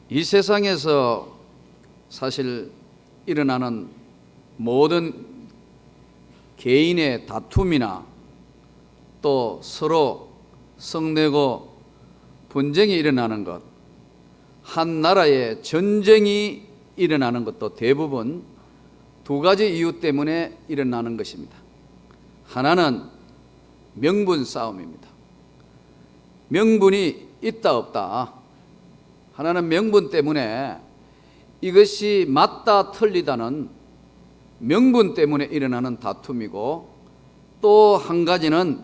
이 세상에서 사실 일어나는 모든 개인의 다툼이나 또 서로 성내고 분쟁이 일어나는 것, 한 나라의 전쟁이 일어나는 것도 대부분 두 가지 이유 때문에 일어나는 것입니다. 하나는 명분 싸움입니다. 명분이 있다 없다. 하나는 명분 때문에 이것이 맞다 틀리다는 명분 때문에 일어나는 다툼이고, 또 한 가지는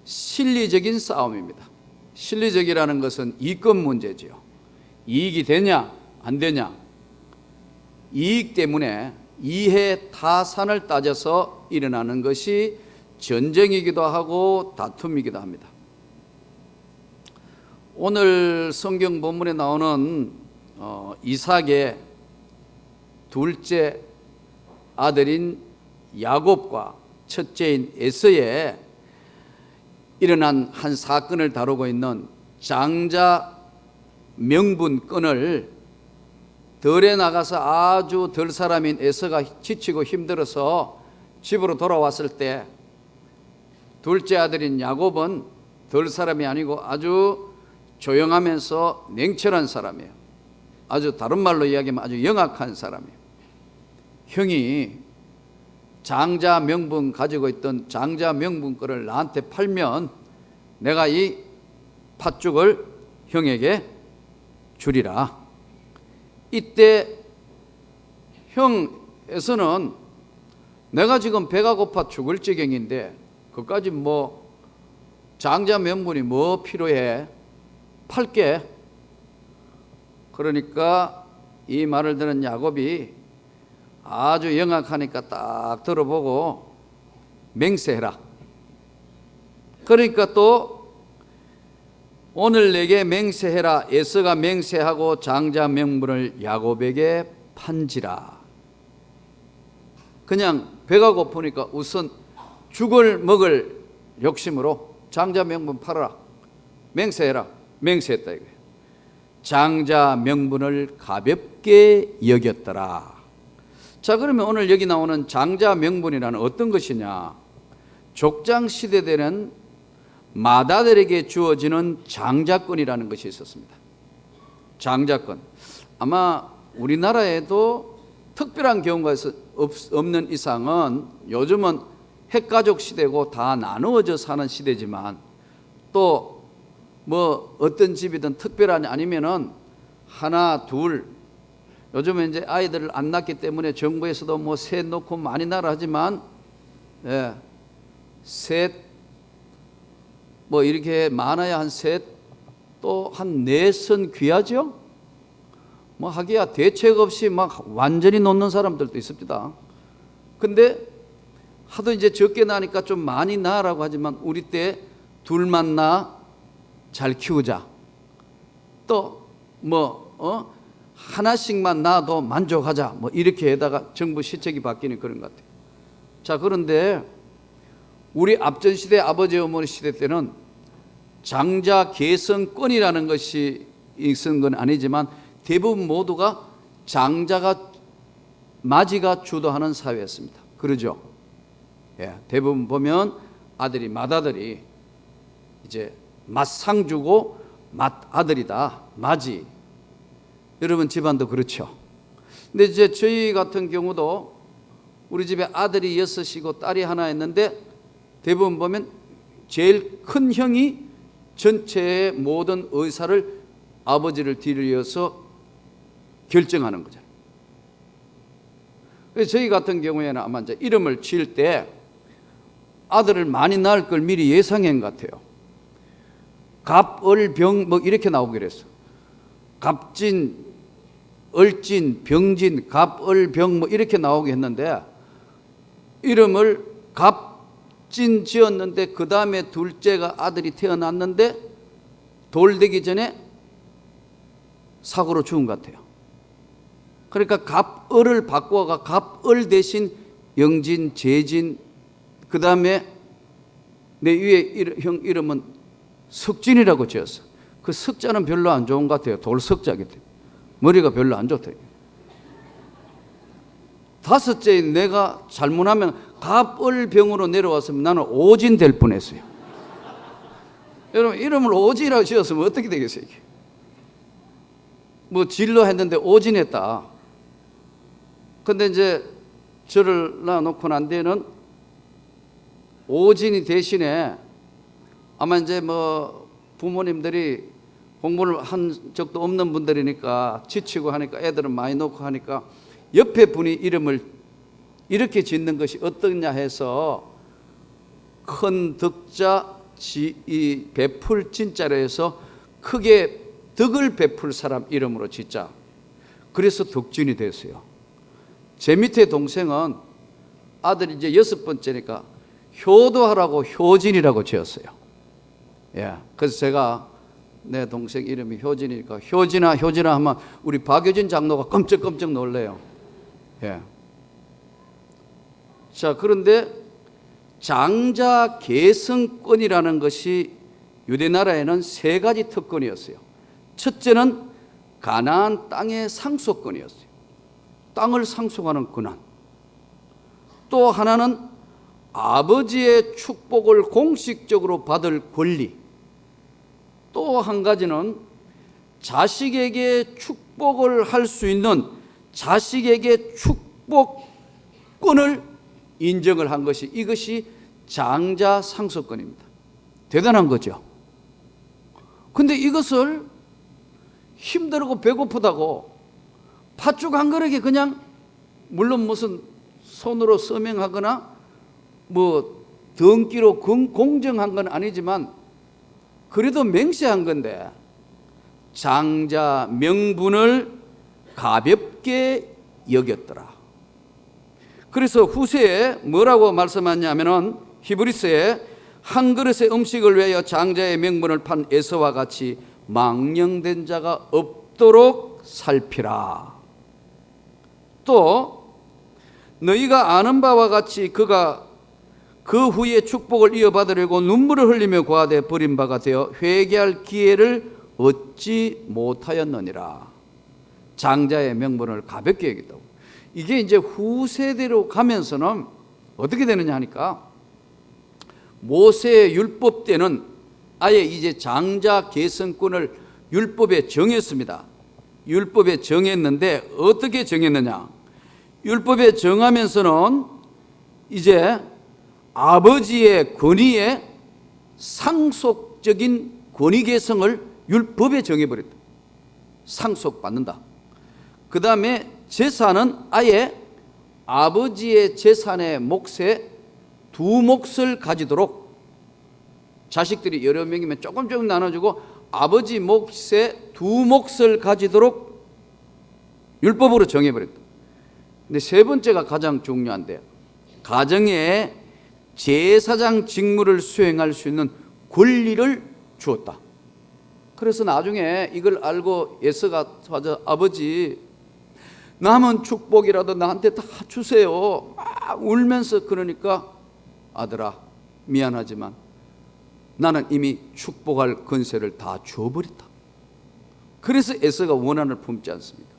실리적인 싸움입니다. 실리적이라는 것은 이권 문제지요. 이익이 되냐 안 되냐, 이익 때문에 이해 타산을 따져서 일어나는 것이 전쟁이기도 하고 다툼이기도 합니다. 오늘 성경 본문에 나오는 이삭의 둘째 아들인 야곱과 첫째인 에서에 일어난 한 사건을 다루고 있는 장자 명분건을 덜에 나가서 아주 덜 사람인 에서가 지치고 힘들어서 집으로 돌아왔을 때 둘째 아들인 야곱은 덜 사람이 아니고 아주 조용하면서 냉철한 사람이에요. 아주 다른 말로 이야기하면 아주 영악한 사람이에요. 형이 장자 명분 가지고 있던 장자 명분권을 나한테 팔면 내가 이 팥죽을 형에게 주리라. 이때 형에서는 내가 지금 배가 고파 죽을 지경인데 그까지 뭐 장자 명분이 뭐 필요해, 팔게. 그러니까 이 말을 들은 야곱이 아주 영악하니까 딱 들어보고 맹세해라. 그러니까 또 오늘 내게 맹세해라. 에서가 맹세하고 장자 명분을 야곱에게 판지라. 그냥 배가 고프니까 우선 죽을 먹을 욕심으로 장자 명분 팔아라. 맹세해라. 맹세했다 이거예요. 장자 명분을 가볍게 여겼더라. 자, 그러면 오늘 여기 나오는 장자 명분이라는 어떤 것이냐? 족장 시대 때는 마다들에게 주어지는 장자권이라는 것이 있었습니다. 장자권. 아마 우리나라에도 특별한 경우가 없는 이상은 요즘은 핵가족 시대고 다 나누어져 사는 시대지만, 또 뭐 어떤 집이든 특별하냐 아니면은 하나 둘, 요즘은 이제 아이들을 안 낳기 때문에 정부에서도 뭐 셋 놓고 많이 낳으라 하지만, 셋 뭐 이렇게 많아야 한 셋, 또 한 넷은 귀하죠. 뭐 하기야 대책 없이 막 완전히 놓는 사람들도 있습니다. 근데 하도 이제 적게 나니까 좀 많이 낳으라고 하지만 우리 때 둘만 낳아 잘 키우자. 또 뭐 하나씩만 낳아도 만족하자. 뭐 이렇게 해다가 정부 시책이 바뀌는 그런 것 같아요. 자, 그런데 우리 앞전 시대 아버지 어머니 시대 때는 장자 계승권이라는 것이 있은 건 아니지만 대부분 모두가 장자가 마지가 주도하는 사회였습니다. 그러죠? 예, 대부분 보면 아들이 맏아들이 이제 맏상 주고 맏아들이다, 마지. 여러분 집안도 그렇죠. 근데 이제 저희 같은 경우도 우리 집에 아들이 6이고 딸이 하나 있는데 대부분 보면 제일 큰 형이 전체의 모든 의사를 아버지를 뒤이어서 결정하는 거죠. 그래서 저희 같은 경우에는 아마 이제 이름을 지을 때 아들을 많이 낳을 걸 미리 예상한 것 같아요. 갑을병 뭐 이렇게 나오기로 했어. 갑진, 을진, 병진, 갑을병 뭐 이렇게 나오게 했는데 이름을 갑진 지었는데 그 다음에 둘째가 아들이 태어났는데 돌 되기 전에 사고로 죽은 것 같아요. 그러니까 갑을을 바꾸어가 갑을 대신 영진, 재진, 그 다음에 내 위에 형 이름은 석진이라고 지었어. 그 석자는 별로 안 좋은 것 같아요. 돌석자기 때문에. 머리가 별로 안 좋다. 다섯째, 내가 잘못하면 갑을병으로 내려왔으면 나는 오진 될 뻔했어요. 여러분, 이름을 오지라고 지었으면 어떻게 되겠어요? 이게? 뭐 진로 했는데 오진했다. 근데 이제 저를 낳아놓고 난 뒤에는 오진이 대신에 아마 이제 뭐 부모님들이 공부를 한 적도 없는 분들이니까 지치고 하니까 애들은 많이 놓고 하니까 옆에 분이 이름을 이렇게 짓는 것이 어떠냐 해서 큰 덕자 이 베풀 진짜로 해서 크게 덕을 베풀 사람 이름으로 짓자. 그래서 덕진이 됐어요. 제 밑에 동생은 아들이 이제 6번째니까 효도하라고 효진이라고 지었어요. 예. 그래서 제가 내 동생 이름이 효진이니까 효진아 하면 우리 박효진 장로가 깜짝깜짝 놀래요. 예. 자, 그런데 장자 계승권이라는 것이 유대 나라에는 3가지 특권이었어요. 첫째는 가나안 땅의 상속권이었어요. 땅을 상속하는 권한. 또 하나는 아버지의 축복을 공식적으로 받을 권리. 또 한 가지는 자식에게 축복을 할 수 있는 자식에게 축복권을 인정을 한 것이 이것이 장자 상속권입니다. 대단한 거죠. 근데 이것을 힘들고 배고프다고 팥죽 한 그릇에 그냥 물론 무슨 손으로 서명하거나 뭐 등기로 공정한 건 아니지만 그래도 맹세한 건데 장자 명분을 가볍게 여겼더라. 그래서 후세에 뭐라고 말씀하냐면은 히브리서에 한 그릇의 음식을 위하여 장자의 명분을 판 에서와 같이 망령된 자가 없도록 살피라. 또 너희가 아는 바와 같이 그가 그 후에 축복을 이어받으려고 눈물을 흘리며 고하되 버린 바가 되어 회개할 기회를 얻지 못하였느니라. 장자의 명분을 가볍게 여겼다고. 이게 이제 후세대로 가면서는 어떻게 되느냐 하니까 모세의 율법 때는 아예 이제 장자 계승권을 율법에 정했습니다. 율법에 정했는데 어떻게 정했느냐? 율법에 정하면서는 이제 아버지의 권위에 상속적인 권위 계승을 율법에 정해버렸다. 상속받는다. 그 다음에 재산은 아예 아버지의 재산의 몫에 2몫을 가지도록 자식들이 여러 명이면 조금 나눠주고 아버지 몫에 2몫을 가지도록 율법으로 정해버렸다. 근데 3번째가 가장 중요한데 가정에 제사장 직무를 수행할 수 있는 권리를 주었다. 그래서 나중에 이걸 알고 에서가 와서 아버지 남은 축복이라도 나한테 다 주세요 막 울면서 그러니까 아들아 미안하지만 나는 이미 축복할 권세를 다 주어버렸다. 그래서 에서가 원한을 품지 않습니까?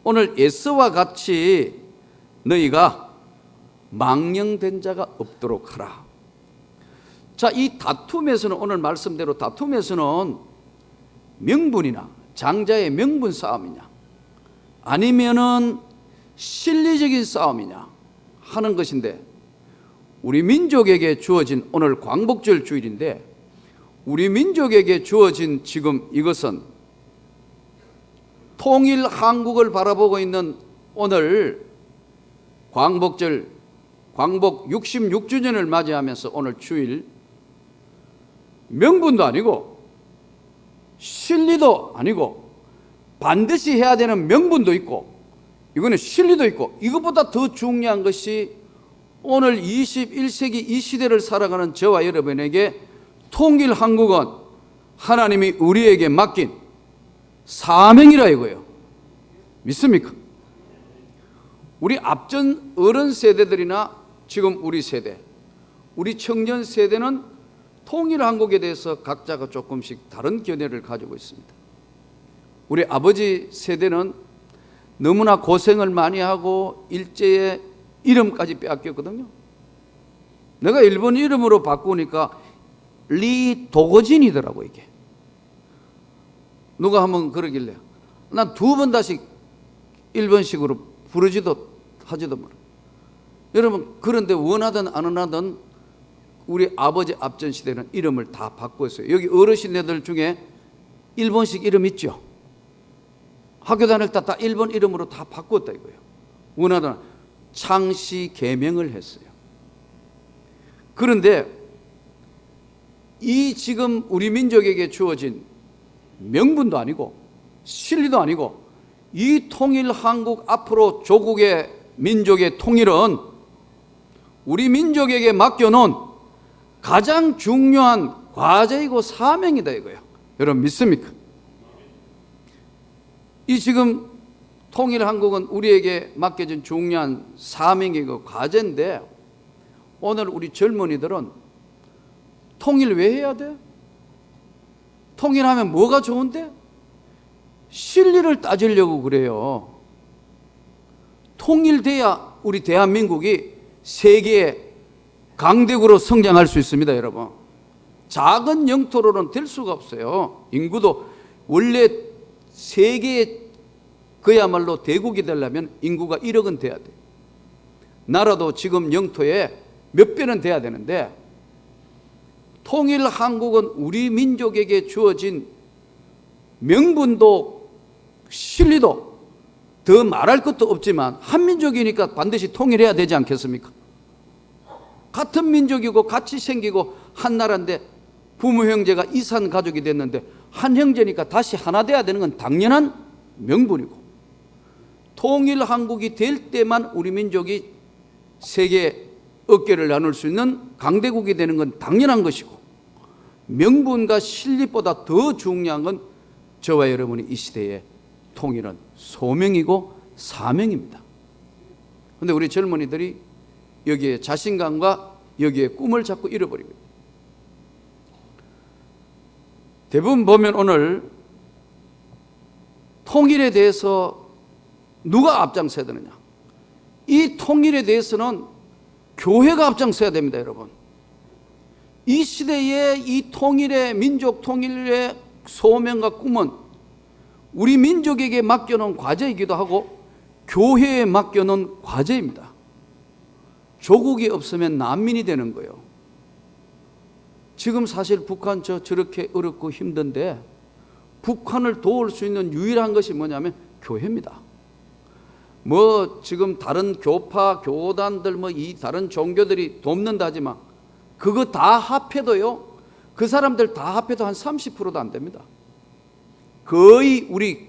오늘 에서와 같이 너희가 망령된 자가 없도록 하라. 자, 이 다툼에서는 오늘 말씀대로 다툼에서는 명분이나 장자의 명분 싸움이냐 아니면은 실리적인 싸움이냐 하는 것인데 우리 민족에게 주어진 오늘 광복절 주일인데 우리 민족에게 주어진 지금 이것은 통일 한국을 바라보고 있는 오늘 광복절 광복 66주년을 맞이하면서 오늘 주일 명분도 아니고 실리도 아니고 반드시 해야 되는 명분도 있고 이거는 실리도 있고 이것보다 더 중요한 것이 오늘 21세기 이 시대를 살아가는 저와 여러분에게 통일 한국은 하나님이 우리에게 맡긴 사명이라 이거예요. 믿습니까? 우리 앞전 어른 세대들이나 지금 우리 세대, 우리 청년 세대는 통일 한국에 대해서 각자가 조금씩 다른 견해를 가지고 있습니다. 우리 아버지 세대는 너무나 고생을 많이 하고 일제의 이름까지 빼앗겼거든요. 내가 일본 이름으로 바꾸니까 리도거진이더라고. 이게 누가 한번 그러길래 난 2번 다시 일본식으로 부르지도 하지도 말아. 여러분, 그런데 원하든 안 원하든 우리 아버지 앞전 시대는 이름을 다 바꿨어요. 여기 어르신네들 중에 일본식 이름 있죠? 학교 다닐 때 다 일본 이름으로 다 바꿨다 이거예요. 원하든 창씨 개명을 했어요. 그런데 이 지금 우리 민족에게 주어진 명분도 아니고 실리도 아니고 이 통일 한국 앞으로 조국의 민족의 통일은 우리 민족에게 맡겨놓은 가장 중요한 과제이고 사명이다 이거예요. 여러분 믿습니까? 이 지금 통일 한국은 우리에게 맡겨진 중요한 사명이고 과제인데 오늘 우리 젊은이들은 통일 왜 해야 돼? 통일하면 뭐가 좋은데? 실리를 따지려고 그래요. 통일돼야 우리 대한민국이 세계의 강대국으로 성장할 수 있습니다, 여러분. 작은 영토로는 될 수가 없어요. 인구도 원래 세계의 그야말로 대국이 되려면 인구가 1억은 돼야 돼요. 나라도 지금 영토에 몇 배는 돼야 되는데 통일 한국은 우리 민족에게 주어진 명분도 실리도 더 말할 것도 없지만 한민족이니까 반드시 통일해야 되지 않겠습니까? 같은 민족이고 같이 생기고 한 나라인데 부모 형제가 이산 가족이 됐는데 한 형제니까 다시 하나 돼야 되는 건 당연한 명분이고 통일 한국이 될 때만 우리 민족이 세계 어깨를 나눌 수 있는 강대국이 되는 건 당연한 것이고 명분과 실리보다 더 중요한 건 저와 여러분이 이 시대의 통일은 소명이고 사명입니다. 그런데 우리 젊은이들이 여기에 자신감과 여기에 꿈을 자꾸 잃어버리고 있어요. 대부분 보면 오늘 통일에 대해서 누가 앞장서야 되느냐? 이 통일에 대해서는 교회가 앞장서야 됩니다, 여러분. 이 시대의 이 통일의 민족 통일의 소명과 꿈은 우리 민족에게 맡겨놓은 과제이기도 하고 교회에 맡겨놓은 과제입니다. 조국이 없으면 난민이 되는 거예요. 지금 사실 북한 저렇게 어렵고 힘든데 북한을 도울 수 있는 유일한 것이 뭐냐면 교회입니다. 뭐 지금 다른 교파, 교단들 뭐 이 다른 종교들이 돕는다 하지만 그거 다 합해도요, 그 사람들 다 합해도 한 30%도 안 됩니다. 거의 우리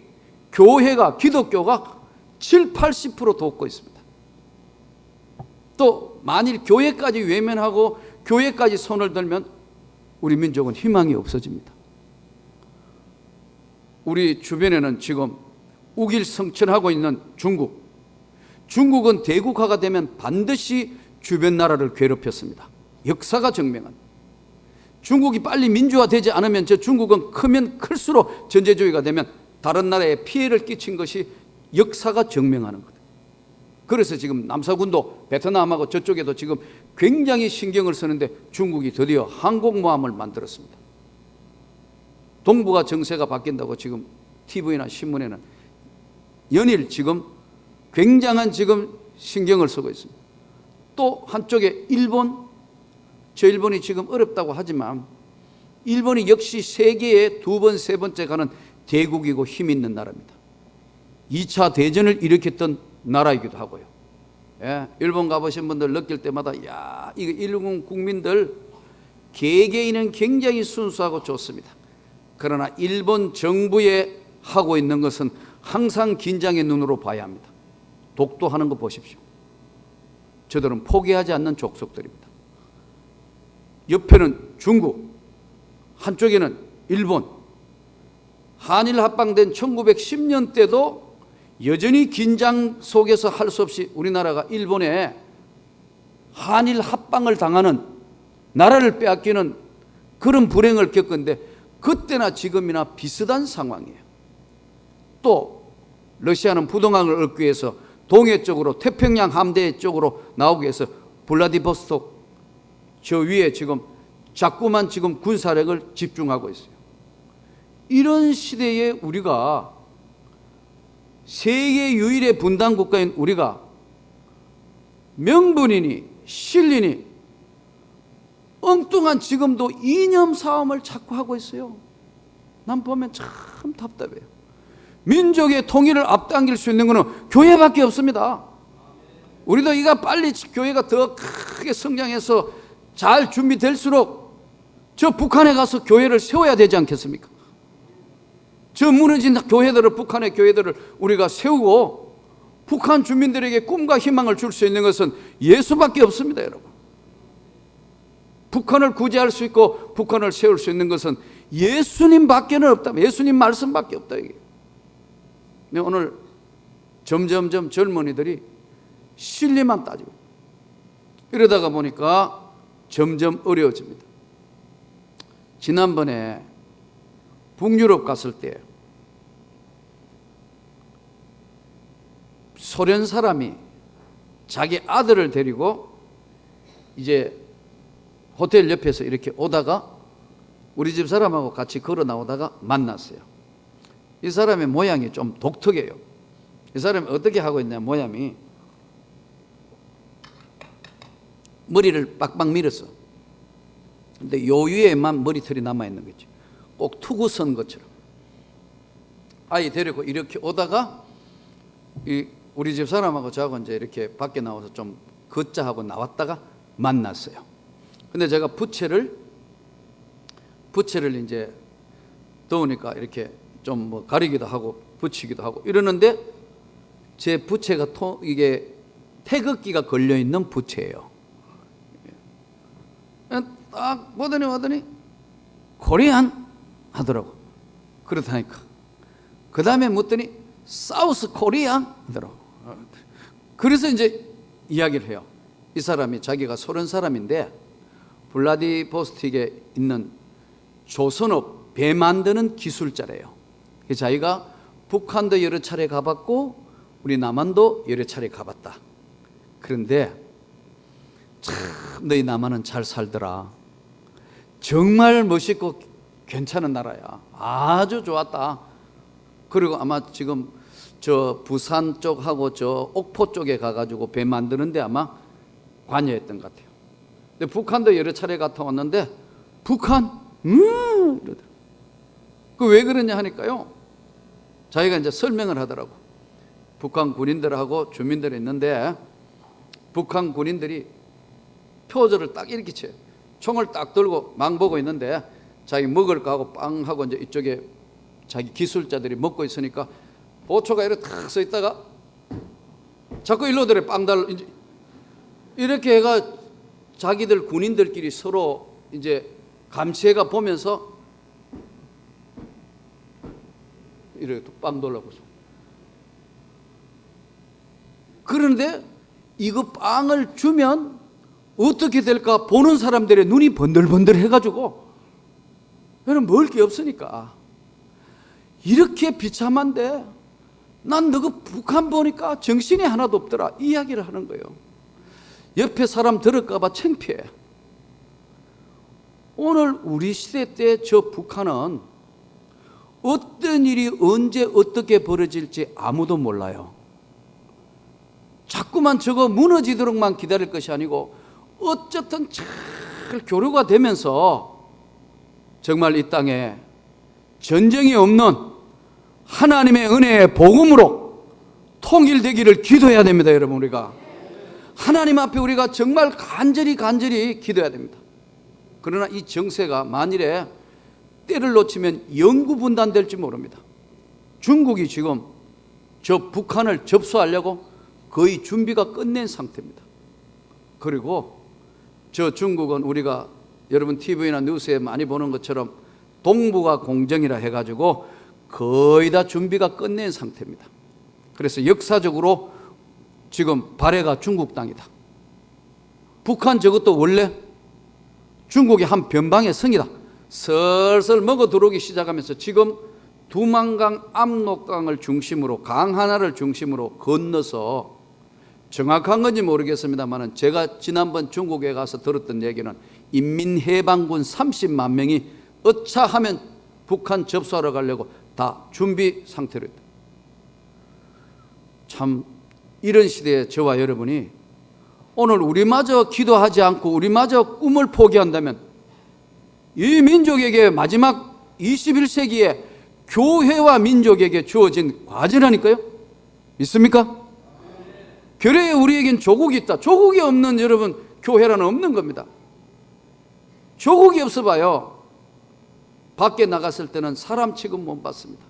교회가, 기독교가 7, 80% 돕고 있습니다. 또 만일 교회까지 외면하고 교회까지 손을 들면 우리 민족은 희망이 없어집니다. 우리 주변에는 지금 우길성천하고 있는 중국은 대국화가 되면 반드시 주변 나라를 괴롭혔습니다. 역사가 증명한. 중국이 빨리 민주화되지 않으면 저 중국은 크면 클수록 전제주의가 되면 다른 나라에 피해를 끼친 것이 역사가 증명하는 거다. 그래서 지금 남사군도 베트남하고 저쪽에도 지금 굉장히 신경을 쓰는데 중국이 드디어 항공모함을 만들었습니다. 동북아 정세가 바뀐다고 지금 TV나 신문에는 연일 지금 굉장한 지금 신경을 쓰고 있습니다. 또 한쪽에 저 일본이 지금 어렵다고 하지만 일본이 역시 세계에 2번, 3번째 가는 대국이고 힘 있는 나라입니다. 2차 대전을 일으켰던 나라이기도 하고요. 예, 일본 가보신 분들 느낄 때마다 야, 이거 일본 국민들 개개인은 굉장히 순수하고 좋습니다. 그러나 일본 정부에 하고 있는 것은 항상 긴장의 눈으로 봐야 합니다. 독도하는 거 보십시오. 저들은 포기하지 않는 족속들입니다. 옆에는 중국, 한쪽에는 일본. 한일 합방된 1910년 때도 여전히 긴장 속에서 할 수 없이 우리나라가 일본에 한일 합방을 당하는, 나라를 빼앗기는 그런 불행을 겪었는데 그때나 지금이나 비슷한 상황이에요. 또 러시아는 부동항을 얻기 위해서 동해 쪽으로 태평양 함대 쪽으로 나오기 위해서 블라디보스톡 저 위에 지금 자꾸만 지금 군사력을 집중하고 있어요. 이런 시대에 우리가 세계 유일의 분단 국가인 우리가 명분이니 실리니 엉뚱한 지금도 이념 싸움을 자꾸 하고 있어요. 난 보면 참 답답해요. 민족의 통일을 앞당길 수 있는 것은 교회밖에 없습니다. 우리도 이가 빨리 교회가 더 크게 성장해서 잘 준비될수록 저 북한에 가서 교회를 세워야 되지 않겠습니까? 저 무너진 교회들을, 북한의 교회들을 우리가 세우고 북한 주민들에게 꿈과 희망을 줄 수 있는 것은 예수밖에 없습니다, 여러분. 북한을 구제할 수 있고 북한을 세울 수 있는 것은 예수님밖에는 없다. 예수님 말씀밖에 없다, 이게. 근데 오늘 점점점 젊은이들이 실리만 따지고 이러다가 보니까 점점 어려워집니다. 지난번에 북유럽 갔을 때 소련 사람이 자기 아들을 데리고 이제 호텔 옆에서 이렇게 오다가 우리 집 사람하고 같이 걸어 나오다가 만났어요. 이 사람의 모양이 좀 독특해요. 이 사람이 어떻게 하고 있냐, 모양이 머리를 빡빡 밀었어. 근데 요 위에만 머리털이 남아있는 거지. 꼭 투구 선 것처럼. 아이 데리고 이렇게 오다가 우리 집 사람하고 저하고 이제 이렇게 밖에 나와서 좀 걷자 하고 나왔다가 만났어요. 근데 제가 부채를 이제 더우니까 이렇게 좀 뭐 가리기도 하고 붙이기도 하고 이러는데 제 부채가 이게 태극기가 걸려 있는 부채예요. 딱 보더니 코리안 하더라고. 그렇다니까. 그 다음에 묻더니 사우스 코리안 하더라고. 그래서 이제 이야기를 해요. 이 사람이 자기가 소련 사람인데 블라디보스톡에 있는 조선업 배 만드는 기술자래요. 자기가 북한도 여러 차례 가봤고 우리 남한도 여러 차례 가봤다. 그런데 참 너희 남한은 잘 살더라. 정말 멋있고 괜찮은 나라야. 아주 좋았다. 그리고 아마 지금 저 부산 쪽하고 저 옥포 쪽에 가가지고 배 만드는데 아마 관여했던 것 같아요. 근데 북한도 여러 차례 갔다 왔는데 북한 이러더라고요. 그 왜 그러냐 하니까요. 자기가 이제 설명을 하더라고. 북한 군인들하고 주민들이 있는데 북한 군인들이 표절을 딱 이렇게 쳐요. 총을 딱 들고 망 보고 있는데 자기 먹을 거 하고 빵 하고 이제 이쪽에 자기 기술자들이 먹고 있으니까 보초가 이렇게 탁 서 있다가 자꾸 일로들에 빵 달라 이렇게 해가 자기들 군인들끼리 서로 이제 감시해가 보면서 이렇게 빵 돌라고. 그런데 이거 빵을 주면 어떻게 될까 보는 사람들의 눈이 번들번들 해가지고 여러분 먹을 게 없으니까 이렇게 비참한데 난 너가 북한 보니까 정신이 하나도 없더라 이야기를 하는 거예요. 옆에 사람 들을까봐 창피해. 오늘 우리 시대 때 저 북한은 어떤 일이 언제 어떻게 벌어질지 아무도 몰라요. 자꾸만 저거 무너지도록만 기다릴 것이 아니고 어쨌든 잘 교류가 되면서 정말 이 땅에 전쟁이 없는 하나님의 은혜의 복음으로 통일되기를 기도해야 됩니다. 여러분, 우리가 하나님 앞에 우리가 정말 간절히 기도해야 됩니다. 그러나 이 정세가 만일에 때를 놓치면 영구 분단될지 모릅니다. 중국이 지금 저 북한을 접수하려고 거의 준비가 끝낸 상태입니다. 그리고 저 중국은 우리가 여러분 TV나 뉴스에 많이 보는 것처럼 동북아 공정이라 해가지고 거의 다 준비가 끝낸 상태입니다. 그래서 역사적으로 지금 발해가 중국 땅이다. 북한 저것도 원래 중국의 한 변방의 성이다. 슬슬 먹어 들어오기 시작하면서 지금 두만강 압록강을 중심으로 강 하나를 중심으로 건너서, 정확한 건지 모르겠습니다만 제가 지난번 중국에 가서 들었던 얘기는 인민해방군 30만 명이 어차하면 북한 접수하러 가려고 다 준비 상태로 있다. 참 이런 시대에 저와 여러분이 오늘 우리마저 기도하지 않고 우리마저 꿈을 포기한다면 이 민족에게 마지막 21세기에 교회와 민족에게 주어진 과제라니까요. 믿습니까? 교회에 우리에겐 조국이 있다. 조국이 없는 여러분 교회라는 없는 겁니다. 조국이 없어 봐요. 밖에 나갔을 때는 사람 취급 못 받습니다.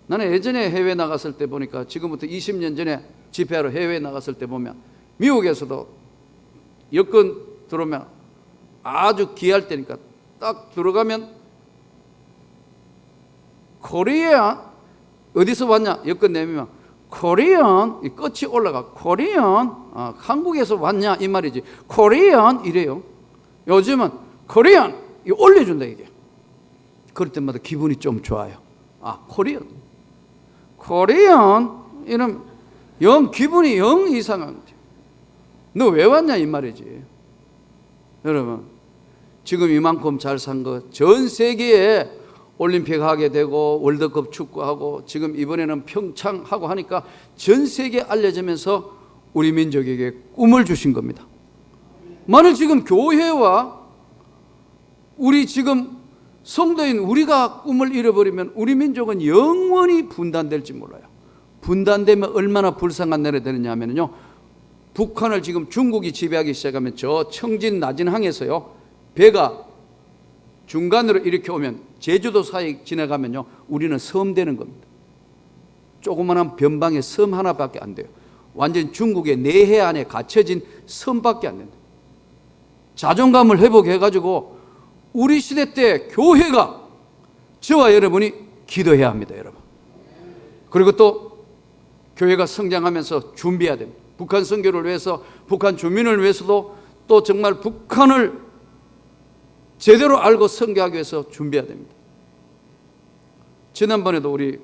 나는 예전에 해외 나갔을 때 보니까, 지금부터 20년 전에 집회하러 해외 나갔을 때 보면 미국에서도 여권 들어오면 아주 귀할 때니까 딱 들어가면 코리아 어디서 왔냐 여권 내면 코리안 이 끝이 올라가 코리안 한국에서 왔냐 이 말이지. 코리안 이래요. 요즘은 코리안 이 올려준다 이게. 그럴 때마다 기분이 좀 좋아요. 코리안 이러면 영 기분이 영 이상한 거죠. 너 왜 왔냐 이 말이지. 여러분 지금 이만큼 잘 산 거 전 세계에 올림픽 하게 되고 월드컵 축구하고 지금 이번에는 평창 하고 하니까 전 세계에 알려지면서 우리 민족에게 꿈을 주신 겁니다. 만약 지금 교회와 우리 지금 성도인 우리가 꿈을 잃어버리면 우리 민족은 영원히 분단될지 몰라요. 분단되면 얼마나 불쌍한 날이 되느냐 하면요, 북한을 지금 중국이 지배하기 시작하면 저 청진 나진항에서요 배가 중간으로 이렇게 오면 제주도 사이 지나가면요 우리는 섬 되는 겁니다. 조그마한 변방에 섬 하나밖에 안 돼요. 완전 중국의 내해 안에 갇혀진 섬밖에 안 된다. 자존감을 회복해가지고 우리 시대 때 교회가 저와 여러분이 기도해야 합니다, 여러분. 그리고 또 교회가 성장하면서 준비해야 됩니다. 북한 선교를 위해서, 북한 주민을 위해서도 또 정말 북한을 제대로 알고 선교하기 위해서 준비해야 됩니다. 지난번에도 우리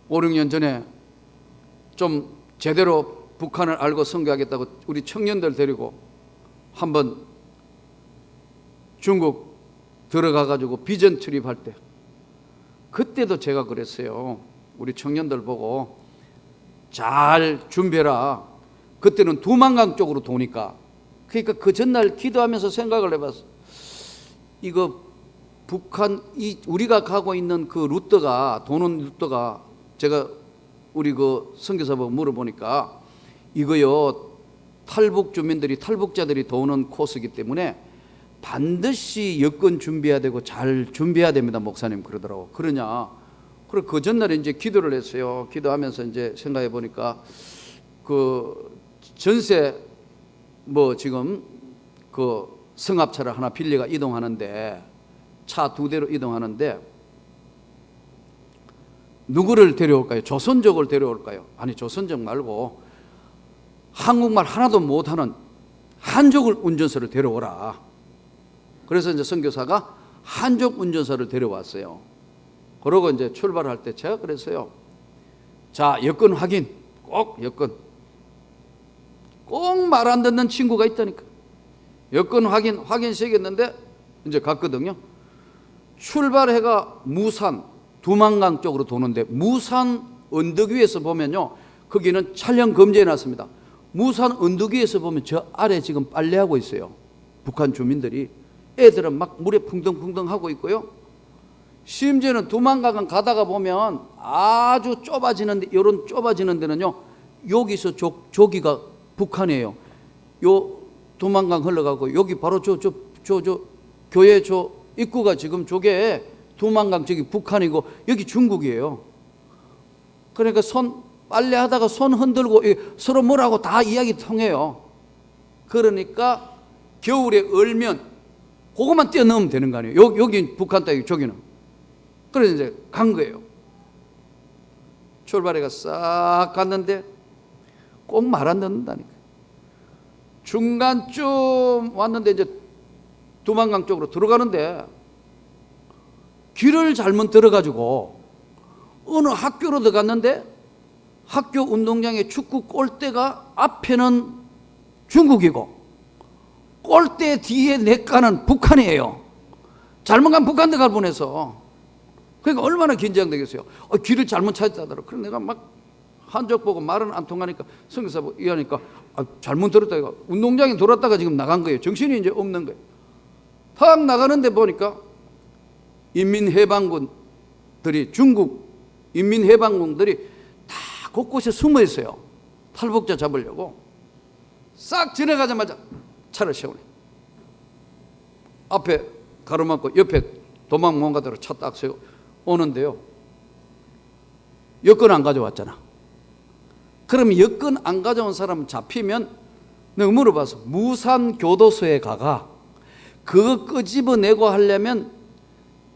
5, 6년 전에 좀 제대로 북한을 알고 선교하겠다고 우리 청년들 데리고 한번 중국 들어가가지고 비전 출입할 때, 그때도 제가 그랬어요. 우리 청년들 보고 잘 준비해라. 그때는 두만강 쪽으로 도니까. 그러니까 그 전날 기도하면서 생각을 해봤어. 이거 북한 우리가 가고 있는 그 루트가, 도는 루트가, 제가 우리 그 선교사보고 물어보니까 이거요 탈북 주민들이, 탈북자들이 도는 코스이기 때문에 반드시 여권 준비해야 되고 잘 준비해야 됩니다, 목사님 그러더라고. 그러냐. 그래 그 전날에 이제 기도를 했어요. 기도하면서 이제 생각해 보니까 그 전세 지금 그 승합차를 하나 빌려가 이동하는데, 차 2대로 이동하는데 누구를 데려올까요? 조선족을 데려올까요? 아니 조선족 말고 한국말 하나도 못하는 한족을 운전사를 데려오라. 그래서 이제 선교사가 한족 운전사를 데려왔어요. 그러고 이제 출발할 때 제가 그랬어요. 자, 여권 확인, 꼭 여권. 꼭 말 안 듣는 친구가 있다니까. 여권 확인시켰는데 이제 갔거든요. 출발해가 무산, 두만강 쪽으로 도는데, 무산 언덕 위에서 보면요, 거기는 촬영 금지해 놨습니다. 무산 언덕 위에서 보면 저 아래 지금 빨래하고 있어요. 북한 주민들이. 애들은 막 물에 풍덩풍덩 하고 있고요. 심지어는 두만강 가다가 보면 아주 좁아지는데, 이런 좁아지는 데는요, 여기서 저기가 북한이에요. 요 두만강 흘러가고 여기 바로 저 교회 저 입구가 지금 저게 두만강 저기 북한이고 여기 중국이에요. 그러니까 빨래하다가 손 흔들고 서로 뭐라고 다 이야기 통해요. 그러니까 겨울에 얼면 그것만 뛰어넘으면 되는 거 아니에요. 여기 북한 땅이고 저기는. 그래서 이제 간 거예요. 출발해가 싹 갔는데 꼭 말 안 듣는다니까. 중간쯤 왔는데 이제 두만강 쪽으로 들어가는데 길을 잘못 들어가지고 어느 학교로 들어갔는데 학교 운동장에 축구 골대가 앞에는 중국이고 골대 뒤에 내과는 북한이에요. 잘못 가면 북한 들어갈 뻔해서. 그러니까 얼마나 긴장되겠어요. 길을 잘못 찾았다더라. 그래서 내가 막 한쪽 보고 말은 안 통하니까 성교사 이하니까 잘못 들었다. 이거 운동장에 돌았다가 지금 나간 거예요. 정신이 이제 없는 거예요. 탁 나가는데 보니까 인민해방군들이, 중국 인민해방군들이 다 곳곳에 숨어 있어요. 탈북자 잡으려고. 싹 지나가자마자 차를 세우네. 앞에 가로막고 옆에 도망 못 가도록 차 딱 세워 오는데요. 여권 안 가져왔잖아. 그럼 여권 안 가져온 사람 잡히면 내가 물어봐서 무산교도소에 가가 그거 끄집어내고 하려면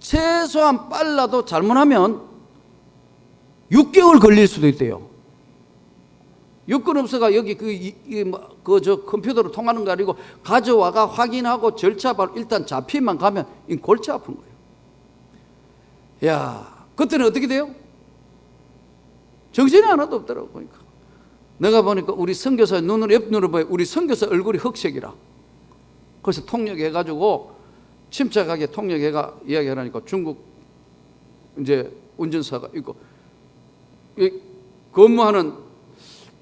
최소한 빨라도 잘못하면 6개월 걸릴 수도 있대요. 여권 없어가 여기 저 컴퓨터로 통하는 거 아니고 가져와가 확인하고 절차 바로 일단 잡히만 가면 골치 아픈 거예요. 야, 그때는 어떻게 돼요? 정신이 하나도 없더라고. 보니까 내가 보니까 우리 선교사 눈을 옆 눈을 봐요. 우리 선교사 얼굴이 흑색이라. 그래서 통역해가지고 침착하게 통역해가 이야기하라니까 중국 이제 운전사가 있고 근무하는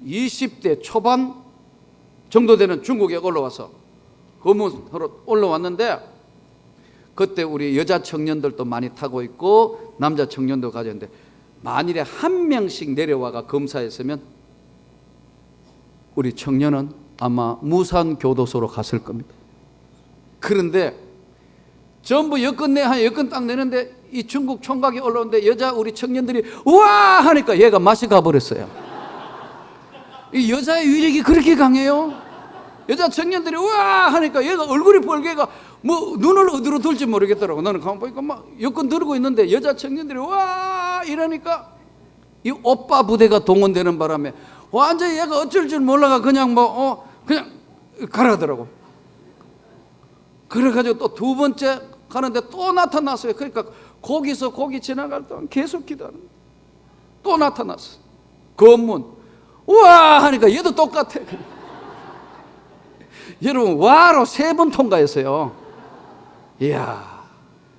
20대 초반 정도 되는 중국에 올라와서 근무하러 올라왔는데 그때 우리 여자 청년들도 많이 타고 있고 남자 청년도 가졌는데 만일에 한 명씩 내려와가 검사했으면 우리 청년은 아마 무산교도소로 갔을 겁니다. 그런데 전부 여권 여권 딱 내는데 이 중국 총각이 올라오는데 여자 우리 청년들이 우와 하니까 얘가 맛이 가버렸어요. 이 여자의 위력이 그렇게 강해요. 여자 청년들이 우와 하니까 얘가 얼굴이 벌게가 뭐 눈을 어디로 둘지 모르겠더라고. 나는 가만 보니까 막 여권 들고 있는데 여자 청년들이 우와 이러니까 이 오빠 부대가 동원되는 바람에 완전히 얘가 어쩔 줄 몰라가 그냥 그냥 가라더라고. 그래가지고 또 두 번째 가는데 또 나타났어요. 그러니까 거기서 거기 지나갈 동안 계속 기다려. 또 나타났어. 검문 우와 하니까 얘도 똑같아. 여러분 와로 3번 통과했어요. 이야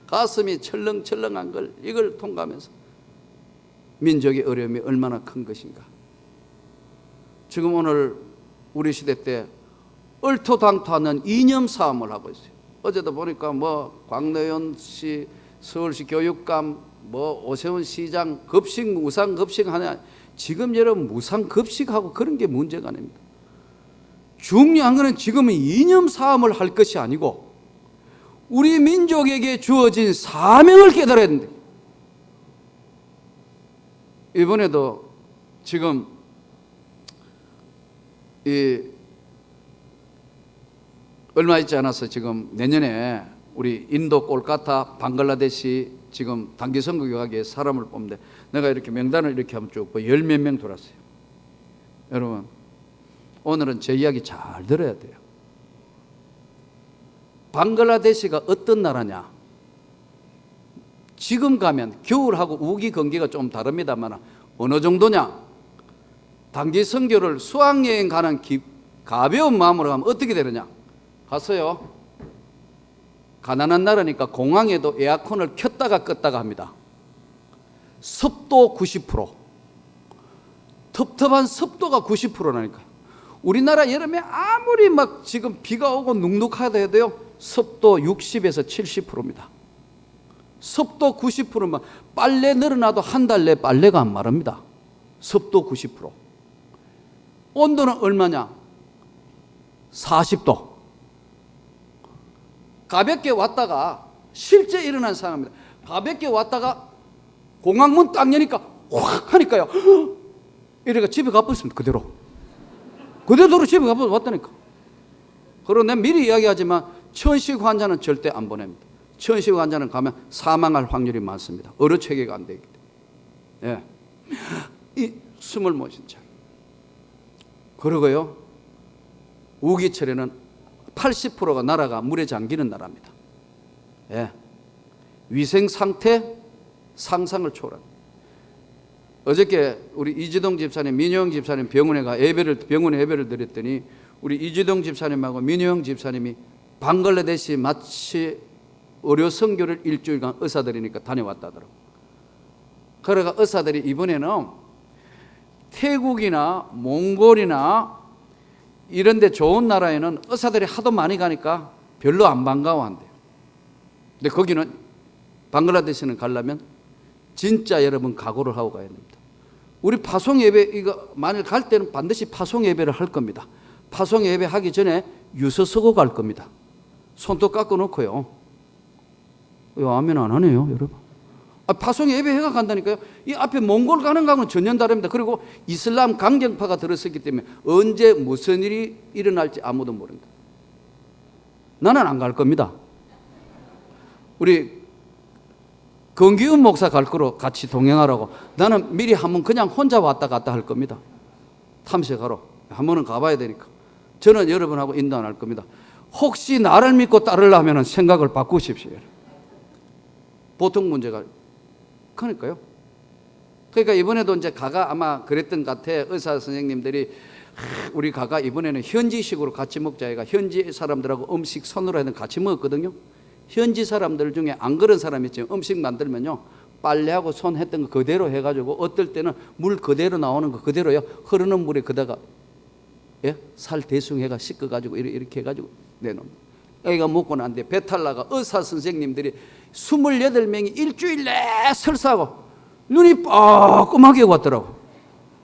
가슴이 철렁철렁한 걸 이걸 통과하면서 민족의 어려움이 얼마나 큰 것인가. 지금 오늘 우리 시대 때 얼토당토하는 이념 싸움을 하고 있어요. 어제도 보니까 광노현 씨 서울시 교육감 오세훈 시장 급식 무상 급식 하냐. 지금 여러분 무상 급식하고 그런 게 문제가 아닙니다. 중요한 것은 지금은 이념 싸움을 할 것이 아니고 우리 민족에게 주어진 사명을 깨달아야 된다. 이번에도 지금 얼마 있지 않아서 지금 내년에 우리 인도 콜카타 방글라데시 지금 단기 선거 교학에 사람을 뽑는데 내가 이렇게 명단을 이렇게 하면 쭉 10몇 명 돌았어요. 여러분 오늘은 제 이야기 잘 들어야 돼요. 방글라데시가 어떤 나라냐? 지금 가면 겨울하고 우기 건기가 좀 다릅니다만 어느 정도냐? 단기 선교를 수학여행 가는 가벼운 마음으로 가면 어떻게 되느냐? 갔어요. 가난한 나라니까 공항에도 에어컨을 켰다가 껐다가 합니다. 습도 90%. 텁텁한 습도가 90%라니까. 우리나라 여름에 아무리 막 지금 비가 오고 눅눅하다 해도요, 습도 60에서 70%입니다. 습도 90%면 빨래 늘어나도 한 달 내 빨래가 안 마릅니다. 습도 90%. 온도는 얼마냐? 40도. 가볍게 왔다가 실제 일어난 상황입니다. 가볍게 왔다가 공항문 딱 여니까 확 하니까요. 이래가 집에 가버렸습니다. 그대로 집에 가버렸다니까. 그리고 내가 미리 이야기하지만 천식 환자는 절대 안 보냅니다. 천식 환자는 가면 사망할 확률이 많습니다. 어느 체계가 안 되기 때문에. 예. 이 숨을 못 쉰 자. 그러고요. 우기철에는 80%가 나라가 물에 잠기는 나라입니다. 예. 위생 상태 상상을 초월한다. 어저께 우리 이지동 집사님, 민효영 집사님 병원에 예배를 드렸더니 우리 이지동 집사님하고 민효영 집사님이 방글라데시 마치 의료 선교를 일주일간 의사들이니까 다녀왔다더라고. 그러니까 의사들이 이번에는 태국이나 몽골이나 이런 데 좋은 나라에는 의사들이 하도 많이 가니까 별로 안 반가워한대요. 근데 거기는 방글라데시는 가려면 진짜 여러분 각오를 하고 가야 됩니다. 우리 파송 예배 이거 만일 갈 때는 반드시 파송 예배를 할 겁니다. 파송 예배 하기 전에 유서 쓰고 갈 겁니다. 손톱 깎아 놓고요. 아멘 안 하네요, 여러분. 파송 예배 해가 간다니까요. 이 앞에 몽골 가는 거하고는 전혀 다릅니다. 그리고 이슬람 강경파가 들어섰기 때문에 언제 무슨 일이 일어날지 아무도 모른다. 나는 안 갈 겁니다. 우리 권기훈 목사 갈 거로 같이 동행하라고 나는 미리 한번 그냥 혼자 왔다 갔다 할 겁니다. 탐색하러 한 번은 가봐야 되니까. 저는 여러분하고 인도 안 할 겁니다. 혹시 나를 믿고 따르려면 생각을 바꾸십시오. 보통 문제가 그러니까요. 그러니까 이번에도 이제 가가 아마 그랬던 것 같아. 의사 선생님들이 우리 가가 이번에는 현지식으로 같이 먹자 해가 현지 사람들하고 음식 손으로 해서 같이 먹었거든요. 현지 사람들 중에 안 그런 사람이 있죠. 음식 만들면요 빨래하고 손 했던 거 그대로 해가지고 어떨 때는 물 그대로 나오는 거 그대로요 흐르는 물에 그다가 살 대충해가 씻어가지고 이렇게 해가지고 내놓습니다. 애가 먹고 난 뒤에 배탈 나가 의사 선생님들이 28명이 일주일 내 설사하고 눈이 빠끔하게 왔더라고.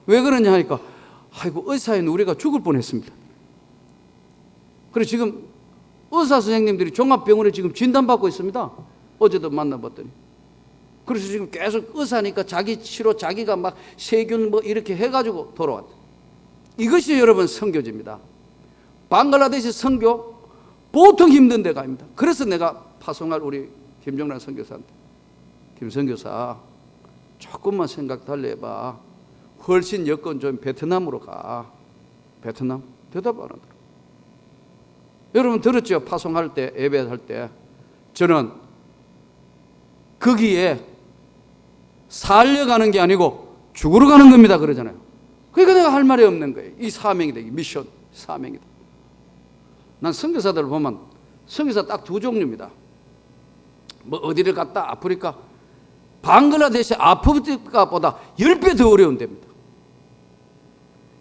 왜 그러냐 하니까 아이고 의사인 우리가 죽을 뻔했습니다. 그래서 지금 의사 선생님들이 종합병원에 지금 진단받고 있습니다. 어제도 만나봤더니. 그래서 지금 계속 의사니까 자기 치료 자기가 막 세균 뭐 이렇게 해가지고 돌아왔다. 이것이 여러분 선교지입니다. 방글라데시 선교 보통 힘든 데가 아닙니다. 그래서 내가 파송할 우리 김정란 선교사한테 김 선교사 조금만 생각 달리 해봐. 훨씬 여건 좀 베트남으로 가. 베트남 대답 안 하더라고. 여러분 들었죠? 파송할 때 예배할 때 저는 거기에 살려가는 게 아니고 죽으러 가는 겁니다 그러잖아요. 그러니까 내가 할 말이 없는 거예요. 이 사명이 되기 미션 사명이다. 난 선교사들 보면 선교사 딱 두 종류입니다. 뭐 어디를 갔다 아프리카 방글라데시 아프리카보다 10배 더 어려운 데입니다.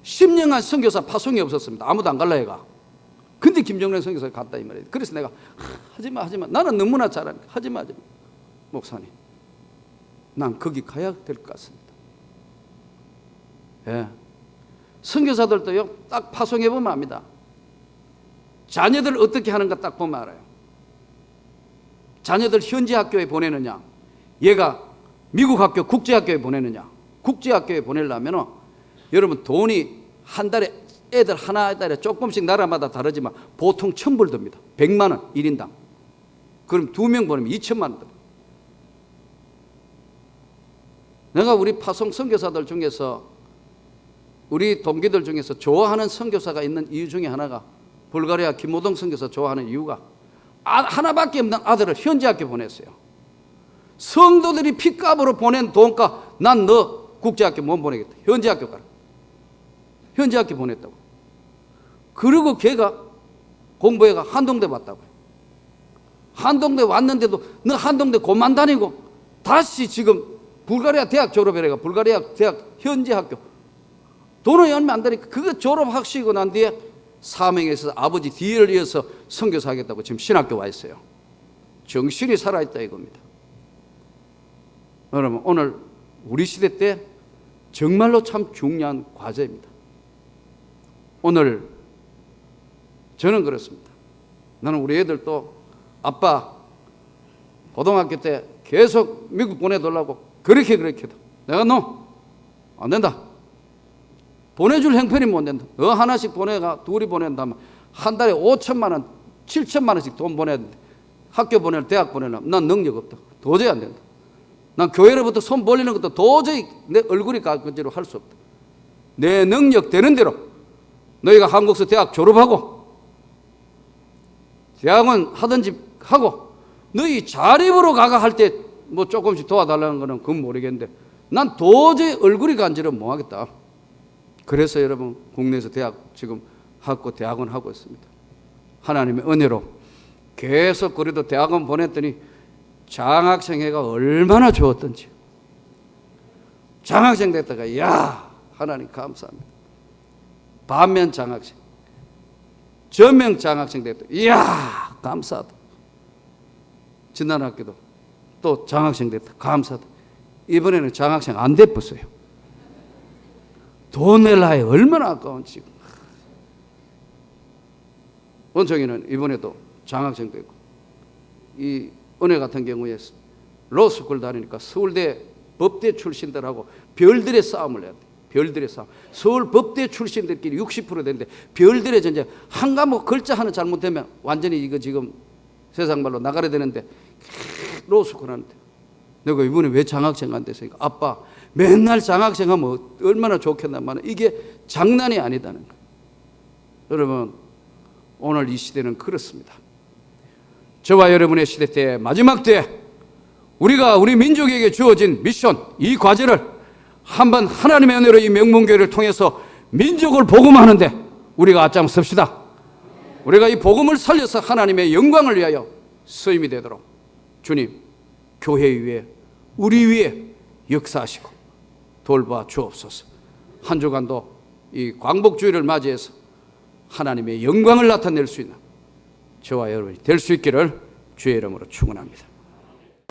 10년간 선교사 파송이 없었습니다. 아무도 안 갈라 해가. 근데 김정란 선교사가 갔다 이 말이에요. 그래서 내가 하지마 나는 너무나 잘하니까 하지마 목사님 난 거기 가야 될 것 같습니다. 선교사들도요 딱 파송해 보면 압니다. 자녀들 어떻게 하는가 딱 보면 알아요. 자녀들 현지 학교에 보내느냐 얘가 미국 학교 국제학교에 보내느냐. 국제학교에 보내려면 여러분 돈이 한 달에 애들 하나에 조금씩 나라마다 다르지만 보통 1,000불 듭니다. 100만 원 1인당. 그럼 2명 보내면 2천만 원 듭니다. 내가 우리 파송 선교사들 중에서 우리 동기들 중에서 좋아하는 선교사가 있는 이유 중에 하나가 불가리아 김호동 선교사 좋아하는 이유가 하나밖에 없는 아들을 현지 학교 보냈어요. 성도들이 핏값으로 보낸 돈값 난 너 국제학교 못 보내겠다. 현지 학교 가라. 현지 학교 보냈다고. 그리고 걔가 공부해가 한동대 왔다고요. 한동대 왔는데도 너 한동대 고만 다니고 다시 지금 불가리아 대학 졸업해가 불가리아 대학 현지 학교 돈은 얼마 안 되니까 그거 졸업하시고 난 뒤에 사명에서 아버지 뒤를 이어서 선교사 하겠다고 지금 신학교 와 있어요. 정신이 살아있다 이겁니다. 여러분 오늘 우리 시대 때 정말로 참 중요한 과제입니다. 오늘 저는 그렇습니다. 나는 우리 애들도 아빠 고등학교 때 계속 미국 보내달라고 그렇게 해도 내가 너 안 된다. 보내줄 형편이 못 된다. 너 하나씩 보내가 둘이 보낸다면 한 달에 5천만 원 7천만 원씩 돈 보내야 된다. 학교 보내려 대학 보내려면 난 능력 없다. 도저히 안 된다. 난 교회로부터 손 벌리는 것도 도저히 내 얼굴이 가까지로 할 수 없다. 내 능력 되는 대로 너희가 한국서 대학 졸업하고 대학원 하든지 하고 너희 자립으로 가가 할 때 뭐 조금씩 도와달라는 거는 그건 모르겠는데 난 도저히 얼굴이 간지러 못 하겠다. 그래서 여러분 국내에서 대학 지금 하고 대학원 하고 있습니다. 하나님의 은혜로 계속 그래도 대학원 보냈더니 장학생회가 얼마나 좋았던지. 장학생 됐다가 야 하나님 감사합니다. 반면 장학생, 전면 장학생 됐다. 이야 감사하다. 지난 학기도 또 장학생 됐다. 감사하다. 이번에는 장학생 안 됐었어요. 돈 낼라에 얼마나 아까운지. 원청이는 이번에도 장학생 됐고, 이 은혜 같은 경우에 로스쿨 다니니까 서울대 법대 출신들하고 별들의 싸움을 해야 돼. 별들의 싸움. 서울 법대 출신들끼리 60% 되는데 별들의 전쟁. 한 과목 글자 하나 잘못되면 완전히 이거 지금 세상 말로 나가야 되는데 로스쿨 하는데 내가 이번에 왜 장학생 안 됐으니까 아빠 맨날 장학생 하면 얼마나 좋겠나만 이게 장난이 아니다는 거예요. 여러분 오늘 이 시대는 그렇습니다. 저와 여러분의 시대 때 마지막 때 우리가 우리 민족에게 주어진 미션 이 과제를 한번 하나님의 은혜로 이 명문교회를 통해서 민족을 복음하는데 우리가 앞장섭시다. 우리가 이 복음을 살려서 하나님의 영광을 위하여 쓰임이 되도록 주님 교회 위에 우리 위에 역사하시고 돌봐 주옵소서. 한 주간도 이 광복주의를 맞이해서 하나님의 영광을 나타낼 수 있는 저와 여러분이 될 수 있기를 주의 이름으로 축원합니다.